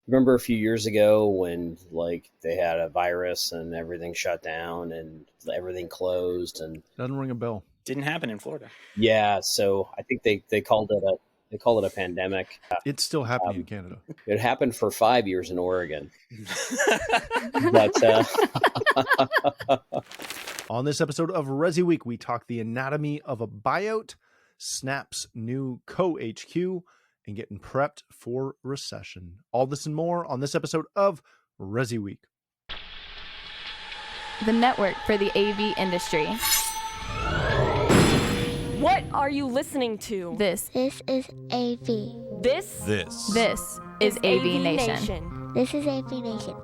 remember a few years ago when like they had a virus and everything shut down and everything closed and doesn't ring a bell. Didn't happen in Florida. Yeah, so I think they called it a pandemic. It's still happening in Canada. It happened for 5 years in Oregon. But on this episode of ResiWeek, we talk the anatomy of a buyout, Snap's new co-HQ, and getting prepped for recession. All this and more on this episode of ResiWeek. The network for the AV industry. What are you listening to? This is AV. This is AVNation. This is AVNation.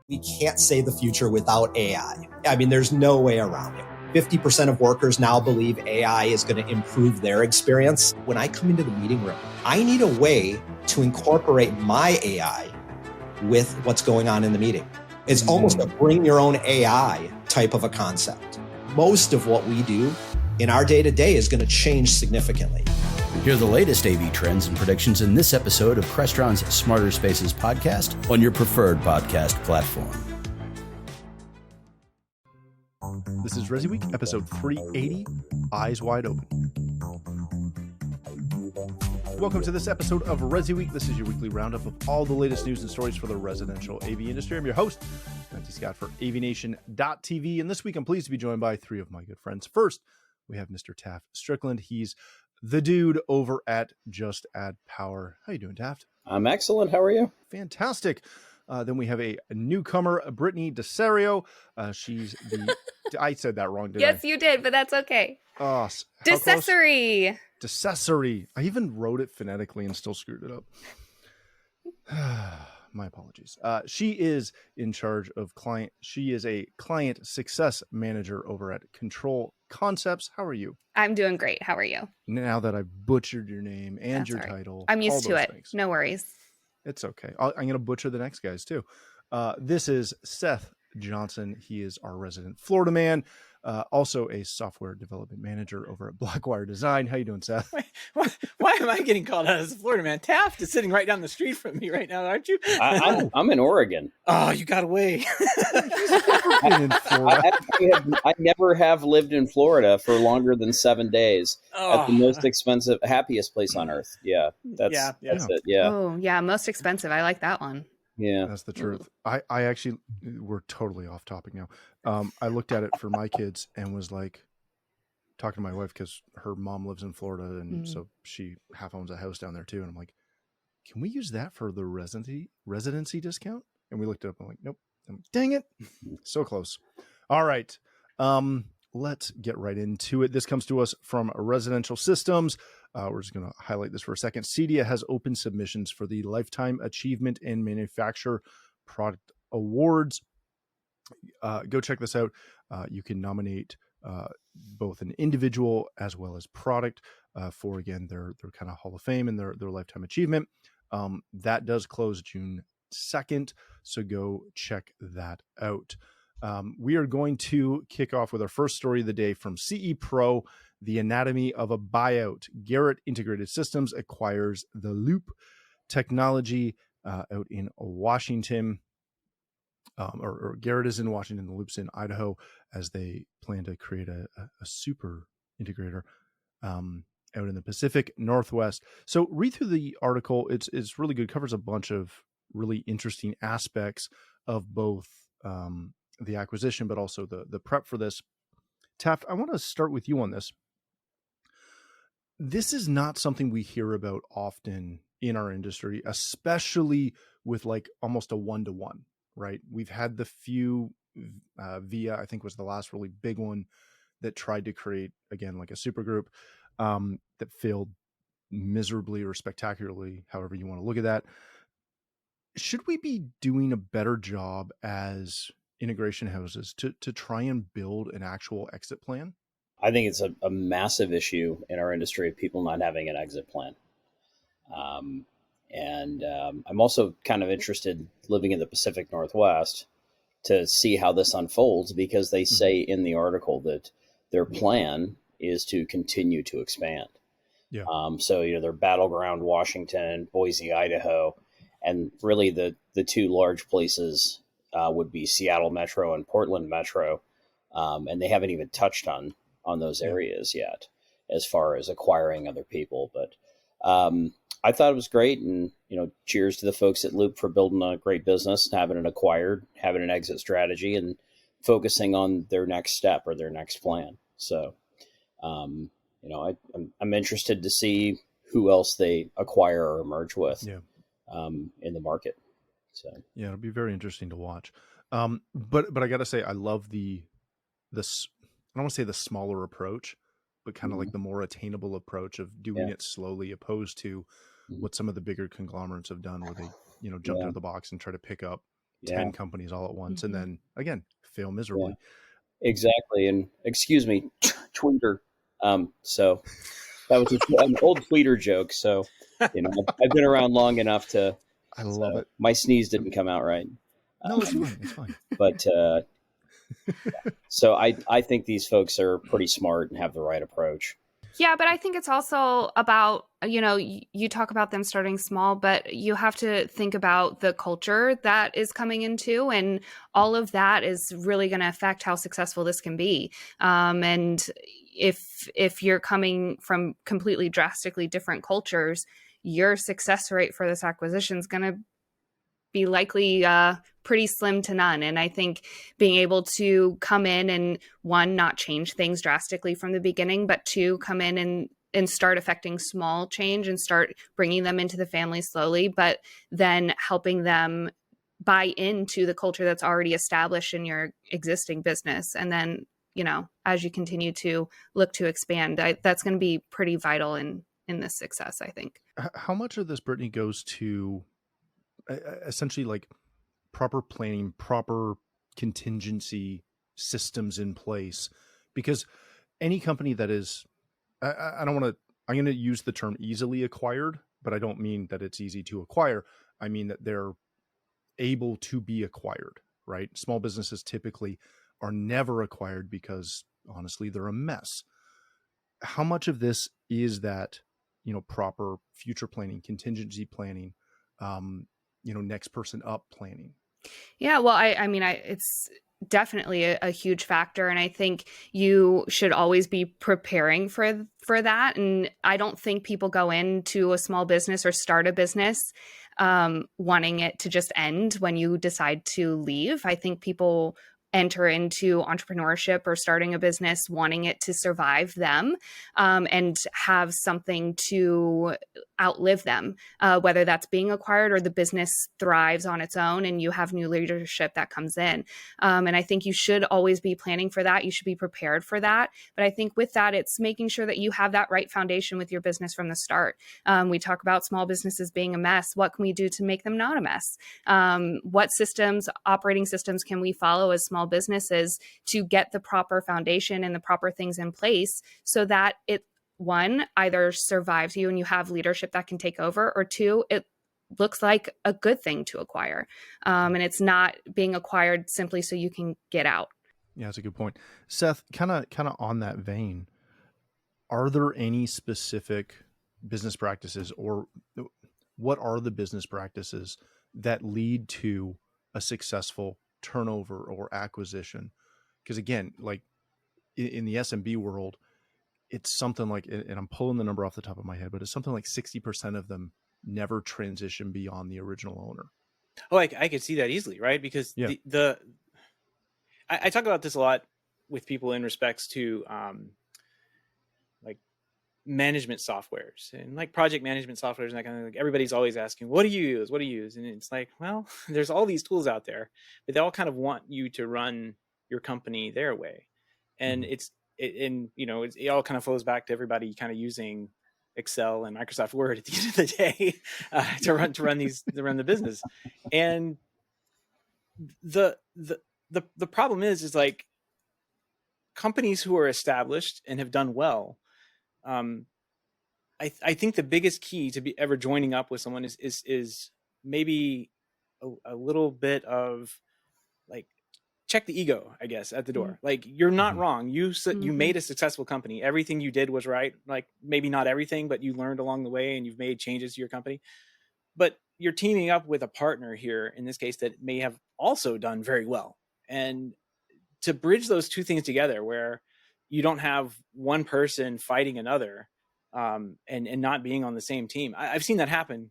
We can't say the future without AI. I mean, there's no way around it. 50% of workers now believe AI is going to improve their experience. When I come into the meeting room, I need a way to incorporate my AI with what's going on in the meeting. It's almost a bring your own AI type of a concept. Most of what we do in our day-to-day is going to change significantly. Hear the latest AV trends and predictions in this episode of Crestron's Smarter Spaces podcast on your preferred podcast platform. This is ResiWeek, episode 380, Eyes Wide Open. Welcome to this episode of ResiWeek. This is your weekly roundup of all the latest news and stories for the residential AV industry. I'm your host, Matthew Scott for AVNation.tv, and this week I'm pleased to be joined by three of my good friends. First, we have Mr. Taft Stricklin. He's the dude over at Just Add Power. How you doing, Taft? I'm excellent. How are you? Fantastic. Then we have a newcomer, Brittany DiCesare. She's the... I said that wrong, didn't I? Yes, you did, but that's okay. DiCesare. DiCesare. I even wrote it phonetically and still screwed it up. My apologies. She is in charge of client. She is a client success manager over at Control Concepts. How are you? I'm doing great. How are you? Now that I've butchered your name and That's your all right. title, I'm used to it. Things. No worries. It's okay. I'm going to butcher the next guys too. This is Seth Johnson. He is our resident Florida man, also a software development manager over at BlackWire Design. How you doing, Seth? Why am I getting called out as a Florida man? Taft is sitting right down the street from me right now, aren't you? I'm in Oregon. Oh, you got away. I never have lived in Florida for longer than 7 days at the most expensive, happiest place on earth. Yeah, that's it. Yeah. Oh, yeah. Most expensive. I like that one. Yeah, that's the truth. I actually, we're totally off topic now. I looked at it for my kids and was like, talking to my wife because her mom lives in Florida and so she half owns a house down there too. And I'm like, can we use that for the residency discount? And we looked it up. I'm like, nope. Dang it. So close. All right. Let's get right into it. This comes to us from Residential Systems. We're just going to highlight this for a second. CEDIA has open submissions for the Lifetime Achievement in Manufacture Product Awards. Go check this out. You can nominate both an individual as well as product for, again, their kind of Hall of Fame and their Lifetime Achievement. That does close June 2nd, so go check that out. We are going to kick off with our first story of the day from CE Pro, the anatomy of a buyout. Garrett Integrated Systems acquires the Loop technology out in Washington. Or Garrett is in Washington, the Loop's in Idaho, as they plan to create a super integrator out in the Pacific Northwest. So read through the article. It's really good. It covers a bunch of really interesting aspects of both the acquisition, but also the prep for this. Taft, I want to start with you on this. This is not something we hear about often in our industry, especially with like almost a one-to-one, right? We've had the few VIA, I think was the last really big one that tried to create, again, like a super group that failed miserably or spectacularly, however you want to look at that. Should we be doing a better job as integration houses to try and build an actual exit plan? I think it's a massive issue in our industry of people not having an exit plan. I'm also kind of interested, living in the Pacific Northwest, to see how this unfolds, because they say in the article that their plan is to continue to expand. Yeah. So, they're Battleground, Washington, Boise, Idaho, and really the two large places would be Seattle Metro and Portland Metro. And they haven't even touched on those areas yet as far as acquiring other people. But I thought it was great. And, cheers to the folks at Loop for building a great business, having it acquired, having an exit strategy, and focusing on their next step or their next plan. So, I'm interested to see who else they acquire or merge with in the market. So, yeah, it'll be very interesting to watch. But I got to say, I love this, I don't want to say the smaller approach, but kind of like the more attainable approach of doing it slowly, opposed to what some of the bigger conglomerates have done, where they, jump into the box and try to pick up 10 companies all at once, and then again fail miserably. Exactly. And excuse me, tweeter. So that was an old tweeter joke. So, I've been around long enough to. I love it. My sneeze didn't come out right. No, it's fine. It's fine. But so I think these folks are pretty smart and have the right approach. Yeah, but I think it's also about, you talk about them starting small, but you have to think about the culture that is coming into, and all of that is really going to affect how successful this can be. And if you're coming from completely drastically different cultures, your success rate for this acquisition is going to be likely pretty slim to none. And I think being able to come in and, one, not change things drastically from the beginning, but two, come in and start affecting small change and start bringing them into the family slowly, but then helping them buy into the culture that's already established in your existing business. And then, as you continue to look to expand, that's going to be pretty vital in this success, I think. How much of this, Brittany, goes to essentially like proper planning, proper contingency systems in place? Because any company that is, I'm going to use the term easily acquired, but I don't mean that it's easy to acquire. I mean that they're able to be acquired, right? Small businesses typically are never acquired because honestly, they're a mess. How much of this is that, proper future planning, contingency planning, next person up planning? Yeah, well, I mean, it's definitely a huge factor. And I think you should always be preparing for that. And I don't think people go into a small business or start a business wanting it to just end when you decide to leave. I think people enter into entrepreneurship or starting a business wanting it to survive them and have something to outlive them, whether that's being acquired or the business thrives on its own and you have new leadership that comes in. And I think you should always be planning for that. You should be prepared for that. But I think with that, it's making sure that you have that right foundation with your business from the start. We talk about small businesses being a mess. What can we do to make them not a mess? What operating systems can we follow as small businesses to get the proper foundation and the proper things in place so that it, one, either survives you and you have leadership that can take over, or two, it looks like a good thing to acquire. And it's not being acquired simply so you can get out. Yeah, that's a good point. Seth, kind of on that vein, are there any specific business practices, or what are the business practices that lead to a successful turnover or acquisition? Because again, like in the SMB world, it's something like, and I'm pulling the number off the top of my head, but it's something like 60% of them never transition beyond the original owner. Oh, I could see that easily, right? Because I talk about this a lot with people in respects to like management softwares and like project management softwares and that kind of, like, everybody's always asking, what do you use? What do you use? And it's like, well, there's all these tools out there, but they all kind of want you to run your company their way. And it all kind of flows back to everybody kind of using Excel and Microsoft Word at the end of the day to run the business. And the problem is like companies who are established and have done well. I think the biggest key to be ever joining up with someone is maybe a little bit of like check the ego, I guess, at the door. Like, you're not wrong. You made a successful company. Everything you did was right. Like, maybe not everything, but you learned along the way and you've made changes to your company. But you're teaming up with a partner here, in this case, that may have also done very well. And to bridge those two things together, where you don't have one person fighting another, and not being on the same team. I've seen that happen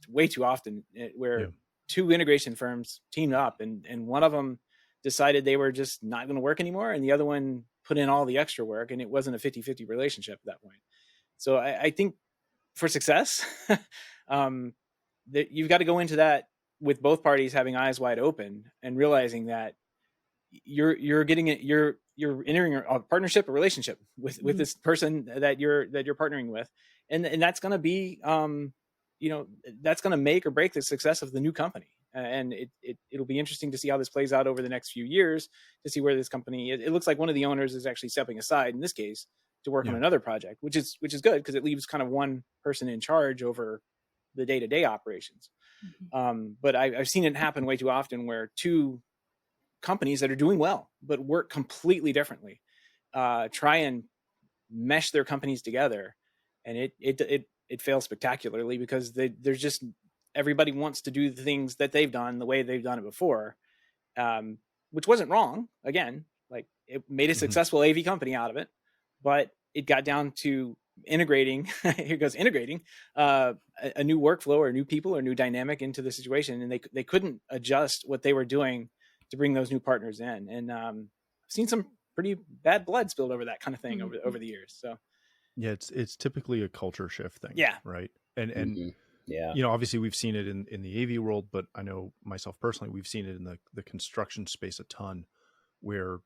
way too often, where two integration firms teamed up and one of them decided they were just not going to work anymore, and the other one put in all the extra work, and it wasn't a 50-50 relationship at that point. So I think for success, that you've got to go into that with both parties having eyes wide open and realizing that you're getting it, you're entering a partnership, a relationship with this person that you're partnering with, and that's going to be that's going to make or break the success of the new company. And it'll be interesting to see how this plays out over the next few years, to see where this company, it looks like one of the owners is actually stepping aside in this case to work on another project, which is good, because it leaves kind of one person in charge over the day-to-day operations. But I've seen it happen way too often, where two companies that are doing well but work completely differently try and mesh their companies together, and it fails spectacularly, because there's just, everybody wants to do the things that they've done the way they've done it before, which wasn't wrong. Again, like, it made a successful AV company out of it, but it got down to integrating a new workflow or new people or new dynamic into the situation, and they couldn't adjust what they were doing to bring those new partners in. And I've seen some pretty bad blood spilled over that kind of thing over the years. So it's typically a culture shift thing. Right. And obviously we've seen it in the AV world, but I know myself personally, we've seen it in the construction space a ton, where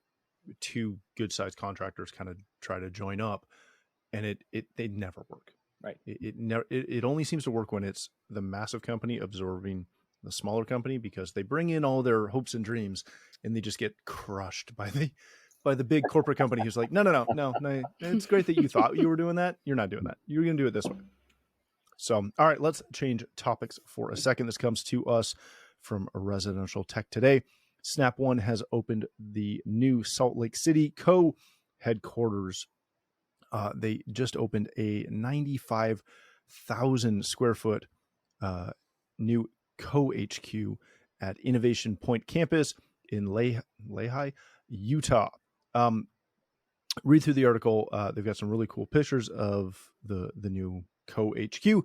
two good sized contractors kind of try to join up, and they never work. Right. It only seems to work when it's the massive company absorbing the smaller company, because they bring in all their hopes and dreams and they just get crushed by the big corporate company who's like, no, it's great that you thought you were doing that. You're not doing that. You're going to do it this way. So, all right, let's change topics for a second. This comes to us from Residential Tech Today. Snap One has opened the new Salt Lake City co-headquarters. They just opened a 95,000 square foot new co-HQ at Innovation Point Campus in Lehi, Utah. Read through the article. They've got some really cool pictures of the new co-HQ,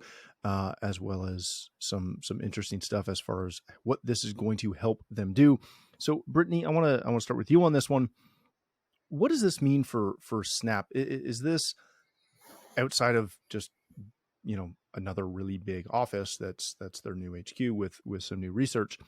as well as some interesting stuff as far as what this is going to help them do. So, Brittany, I want to start with you on this one. What does this mean for Snap? Is this outside of just another really big office that's their new HQ with some new research?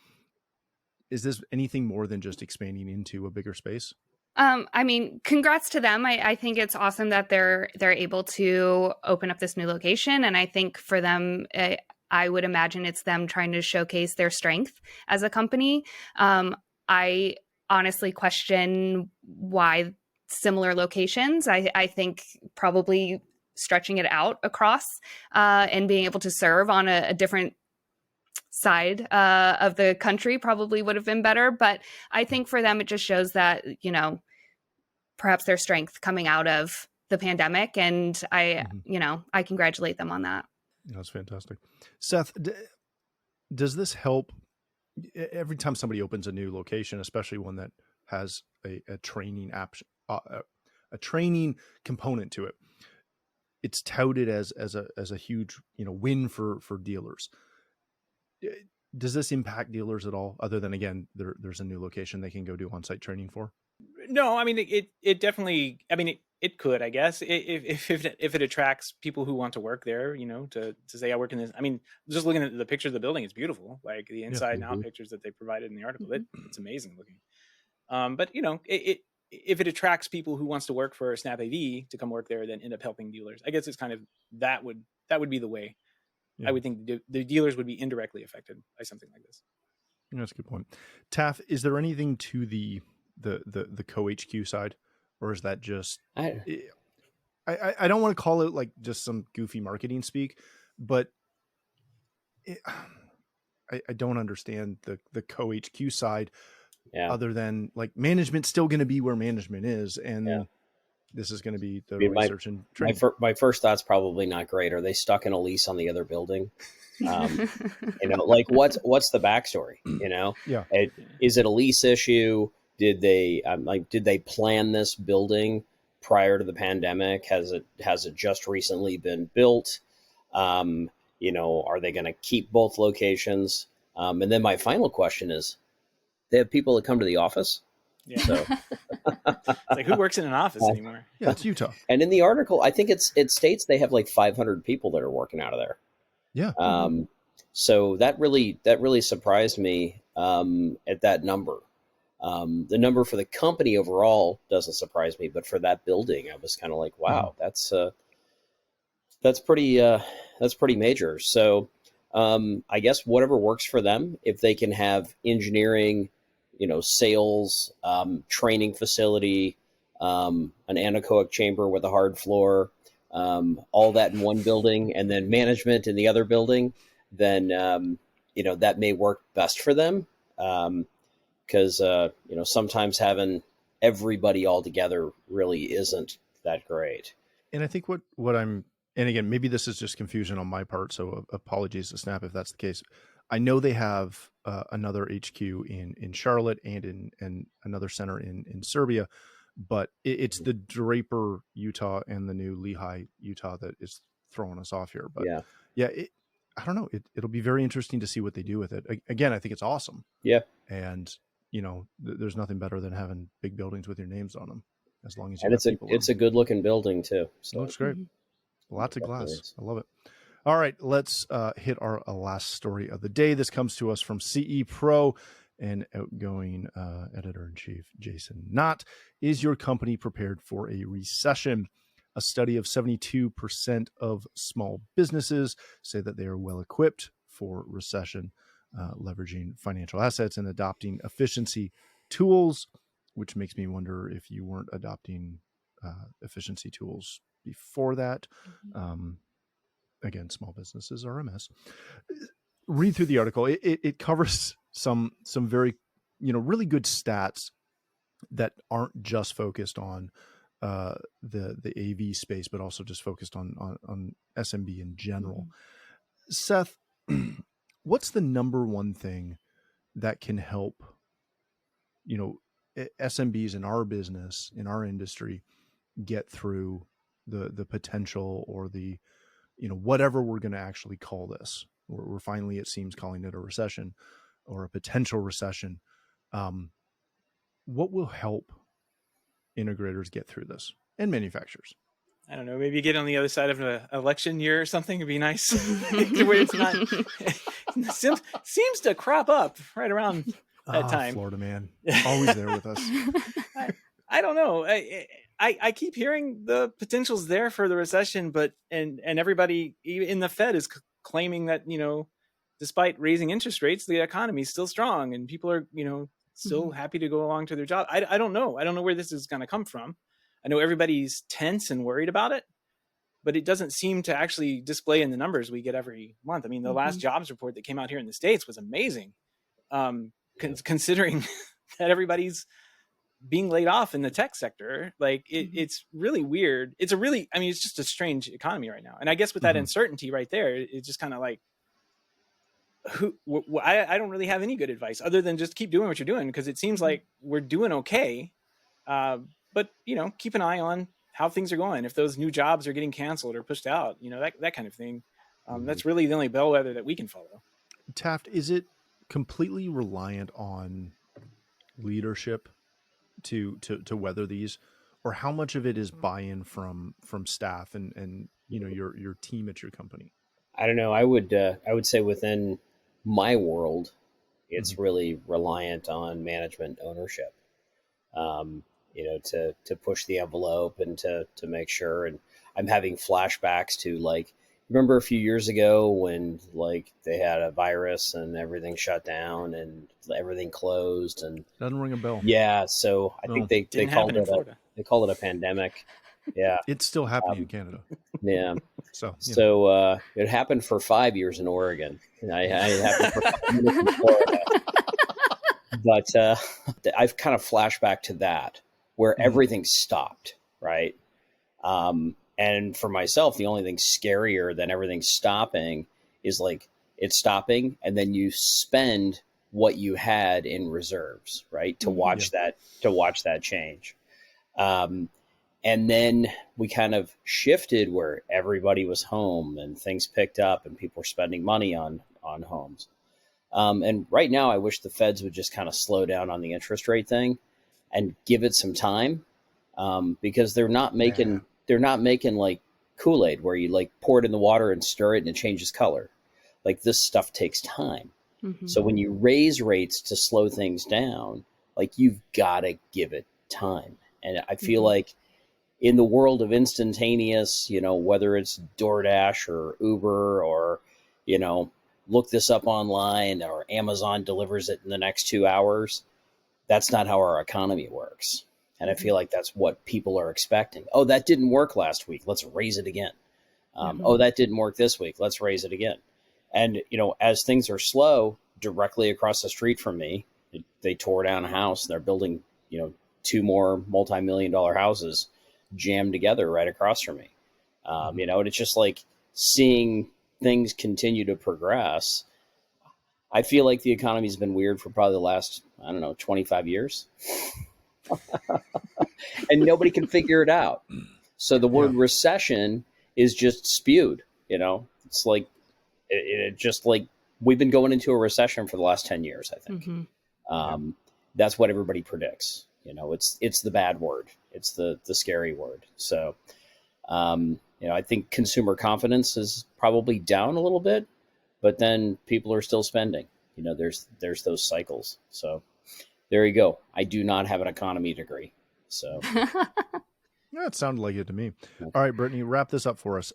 Is this anything more than just expanding into a bigger space? I mean, congrats to them. I think it's awesome that they're able to open up this new location. And I think for them, I would imagine it's them trying to showcase their strength as a company. I honestly question why similar locations. I think probably stretching it out across and being able to serve on a different side of the country probably would have been better. But I think for them, it just shows that, perhaps their strength coming out of the pandemic. And I congratulate them on that. That's fantastic. Seth, does this help every time somebody opens a new location, especially one that has a training a training component to it? It's touted as a huge, win for dealers. Does this impact dealers at all, other than, again, there's a new location they can go do on-site training for? No, I mean, it definitely, I mean, it could, I guess, if it attracts people who want to work there, to say I work in this. I mean, just looking at the picture of the building, it's beautiful. Like the inside and out pictures that they provided in the article, it's amazing looking. But if it attracts people who wants to work for Snap AV to come work there, then end up helping dealers. I guess it's kind of, that would be the way. I would think the dealers would be indirectly affected by something like this. That's a good point. Taft, is there anything to the co-HQ side, or is that just I don't want to call it like just some goofy marketing speak, but I don't understand the co-HQ side Yeah. other than like management's still going to be where management is. And this is going to be the research and training. My first thought's probably not great. Are they stuck in a lease on the other building? Like what's the backstory? Yeah. Is it a lease issue? Did they plan this building prior to the pandemic? Has it just recently been built? Are they going to keep both locations? And then my final question is, they have people that come to the office. Yeah. So It's like, who works in an office anymore? Yeah, it's Utah. And in the article, I think it states they have like 500 people that are working out of there. Yeah. So that really surprised me at that number. The number for the company overall doesn't surprise me, but for that building, I was kind of like, wow, that's pretty major. So I guess whatever works for them, if they can have engineering, sales, training facility, an anechoic chamber with a hard floor, all that in one building, and then management in the other building, then that may work best for them. Because sometimes having everybody all together really isn't that great. And I think what I'm, and again, maybe this is just confusion on my part, so apologies to Snap if that's the case. I know they have another HQ in Charlotte and in another center in Serbia, but it's the Draper, Utah, and the new Lehi, Utah that is throwing us off here. But I don't know. It'll be very interesting to see what they do with it. Again, I think it's awesome. Yeah. And there's nothing better than having big buildings with your names on them, as long as you. And it's a good looking building too. So it looks great. Lots of glass. I love it. All right, let's hit our last story of the day. This comes to us from CE Pro and outgoing editor-in-chief Jason Knott. Is your company prepared for a recession? A study of 72% of small businesses say that they are well equipped for recession, leveraging financial assets and adopting efficiency tools, which makes me wonder if you weren't adopting efficiency tools before that. Again, small businesses are a mess. Read through the article. It covers some very, really good stats that aren't just focused on the AV space, but also just focused on SMB in general. Seth, what's the number one thing that can help, SMBs in our business, in our industry, get through the potential or the, whatever we're going to actually call this? We're finally, it seems, calling it a recession or a potential recession. What will help integrators get through this, and manufacturers? I don't know. Maybe get on the other side of an election year or something would be nice. Where it's not seems to crop up right around that time. Florida man, always there with us. I don't know. I keep hearing the potential's there for the recession, but and everybody in the Fed is claiming that despite raising interest rates, the economy is still strong and people are still happy to go along to their job. I don't know. I don't know where this is going to come from. I know everybody's tense and worried about it, but it doesn't seem to actually display in the numbers we get every month. I mean, the last jobs report that came out here in the States was amazing, considering that everybody's being laid off in the tech sector. Like it's really weird. It's just a strange economy right now. And I guess with that uncertainty right there, it's just kind of like, I don't really have any good advice other than just keep doing what you're doing, because it seems like we're doing okay. But keep an eye on how things are going. If those new jobs are getting canceled or pushed out, that kind of thing. That's really the only bellwether that we can follow. Taft, is it completely reliant on leadership to weather these, or how much of it is buy-in from staff and your team at your company? I don't know. I would say within my world, it's really reliant on management ownership. To push the envelope and to make sure. And I'm having flashbacks to remember a few years ago when they had a virus and everything shut down and everything closed and doesn't ring a bell. Yeah. So I think they called it a pandemic. Yeah. It's still happening in Canada. Yeah. So it happened for 5 years in Oregon. And I happened for 5 years in Florida. But I've kind of flashed back to that where everything stopped, right? And for myself, the only thing scarier than everything stopping is like it's stopping, and then you spend what you had in reserves, right, to watch that change. And then we kind of shifted where everybody was home and things picked up and people were spending money on homes. And right now, I wish the feds would just kind of slow down on the interest rate thing and give it some time, because they're not making like Kool-Aid where you like pour it in the water and stir it and it changes color. Like this stuff takes time. Mm-hmm. So when you raise rates to slow things down, like you've got to give it time. And I feel like in the world of instantaneous, whether it's DoorDash or Uber or, look this up online or Amazon delivers it in the next 2 hours, that's not how our economy works. And I feel like that's what people are expecting. Oh, that didn't work last week. Let's raise it again. Oh, that didn't work this week. Let's raise it again. And, as things are slow, directly across the street from me, they tore down a house and they're building, 2 more multi-million-dollar houses jammed together right across from me. And it's just like seeing things continue to progress. I feel like the economy's been weird for probably the last, 25 years. And nobody can figure it out. So the word recession is just spewed, it's like, it just like we've been going into a recession for the last 10 years, I think. That's what everybody predicts. It's the bad word. It's the scary word. So, I think consumer confidence is probably down a little bit, but then people are still spending. There's those cycles. So there you go. I do not have an economy degree. So yeah, it sounded like it to me. All right, Brittany, wrap this up for us.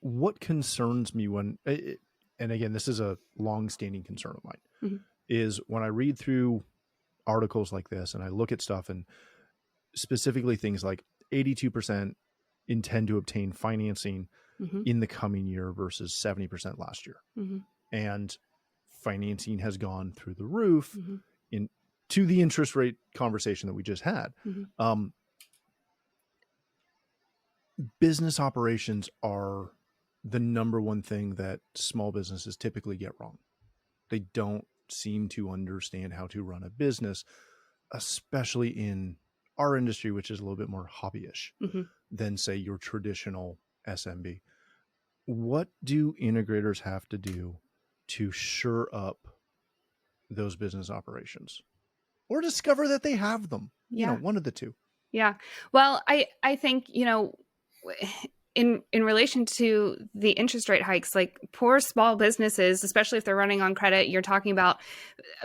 What concerns me and again, this is a long-standing concern of mine, is when I read through articles like this and I look at stuff and specifically things like 82% intend to obtain financing in the coming year versus 70% last year. And financing has gone through the roof to the interest rate conversation that we just had. Business operations are the number one thing that small businesses typically get wrong. They don't seem to understand how to run a business, especially in our industry, which is a little bit more hobbyish than, say, your traditional SMB. What do integrators have to do to shore up those business operations or discover that they have them? One of the two. Yeah. Well, I think, in relation to the interest rate hikes, like poor small businesses, especially if they're running on credit, you're talking about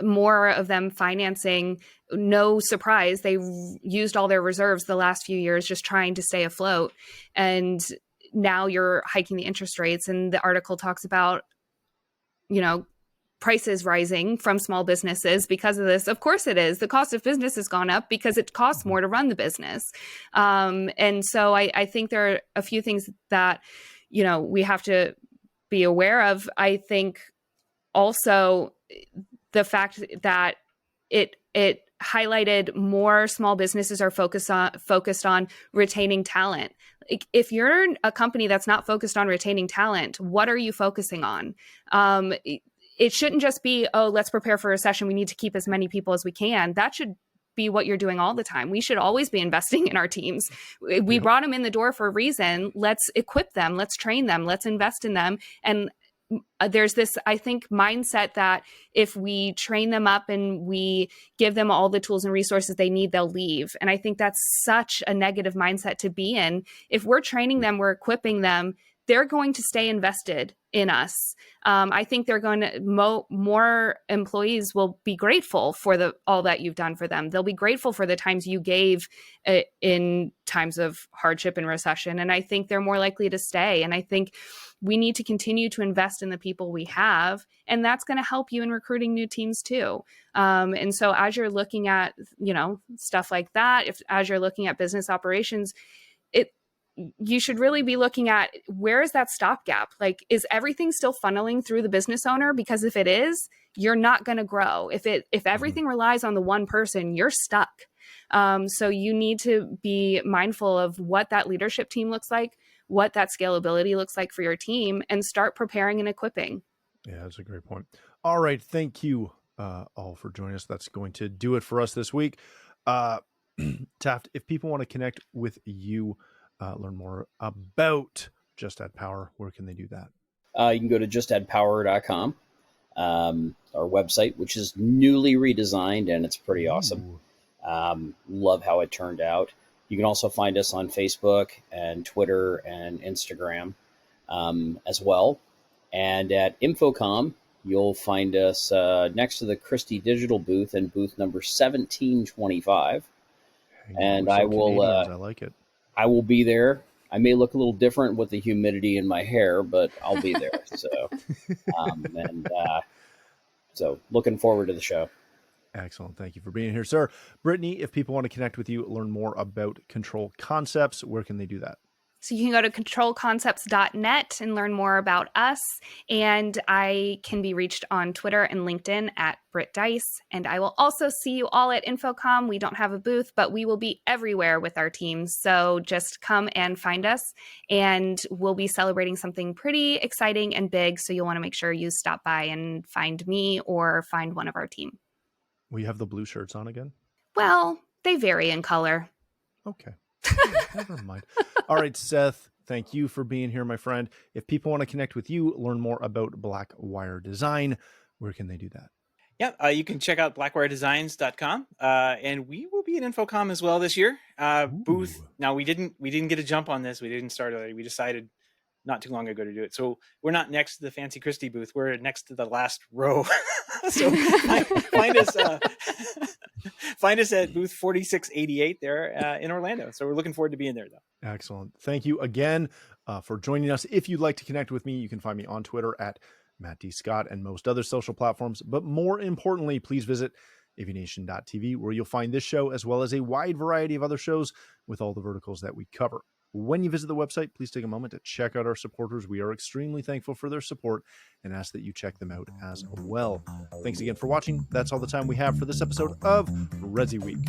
more of them financing. No surprise, they used all their reserves the last few years just trying to stay afloat. And now you're hiking the interest rates. And the article talks about, prices rising from small businesses because of this. Of course it is. The cost of business has gone up because it costs more to run the business. And so I think there are a few things that, we have to be aware of. I think also the fact that it highlighted more small businesses are focused on retaining talent. Like, if you're a company that's not focused on retaining talent, what are you focusing on? It shouldn't just be, oh, let's prepare for a recession. We need to keep as many people as we can. That should be what you're doing all the time. We should always be investing in our teams. We brought them in the door for a reason. Let's equip them. Let's train them. Let's invest in them. And there's this, I think, mindset that if we train them up and we give them all the tools and resources they need, they'll leave. And I think that's such a negative mindset to be in. If we're training them, we're equipping them, they're going to stay invested in us. I think they're going to, more employees will be grateful for all that you've done for them. They'll be grateful for the times you gave in times of hardship and recession. And I think they're more likely to stay. And I think we need to continue to invest in the people we have. And that's going to help you in recruiting new teams too. And so as you're looking at, stuff like that, as you're looking at business operations, you should really be looking at, where is that stopgap? Like, is everything still funneling through the business owner? Because if it is, you're not going to grow. If everything relies on the one person, you're stuck. So you need to be mindful of what that leadership team looks like, what that scalability looks like for your team, and start preparing and equipping. Yeah, that's a great point. All right. Thank you all for joining us. That's going to do it for us this week. Taft, if people want to connect with you, learn more about Just Add Power, where can they do that? You can go to justaddpower.com, our website, which is newly redesigned, and it's pretty awesome. Love how it turned out. You can also find us on Facebook and Twitter and Instagram as well. And at Infocom, you'll find us next to the Christie Digital booth in booth number 1725. And I will. I like it. I will be there. I may look a little different with the humidity in my hair, but I'll be there. So looking forward to the show. Excellent. Thank you for being here, sir. Brittany, if people want to connect with you, learn more about Control Concepts, where can they do that? So you can go to controlconcepts.net and learn more about us. And I can be reached on Twitter and LinkedIn at Britt Dice. And I will also see you all at Infocom. We don't have a booth, but we will be everywhere with our teams. So just come and find us. And we'll be celebrating something pretty exciting and big. So you'll want to make sure you stop by and find me or find one of our team. Will you have the blue shirts on again? Well, they vary in color. Okay. Never mind. All right, Seth, thank you for being here, my friend. If people want to connect with you, learn more about BlackWire Design, where can they do that? Yeah, you can check out BlackWireDesigns.com, and we will be at Infocom as well this year. Booth. Now we didn't get a jump on this. We didn't start early. We decided not too long ago to do it. So we're not next to the Fancy Christie booth. We're next to the last row. So find us at booth 4688 there in Orlando. So we're looking forward to being there, though. Excellent. Thank you again for joining us. If you'd like to connect with me, you can find me on Twitter at Matt D. Scott and most other social platforms. But more importantly, please visit AVNation.tv, where you'll find this show as well as a wide variety of other shows with all the verticals that we cover. When you visit the website, please take a moment to check out our supporters. We are extremely thankful for their support and ask that you check them out as well. Thanks again for watching. That's all the time we have for this episode of ResiWeek.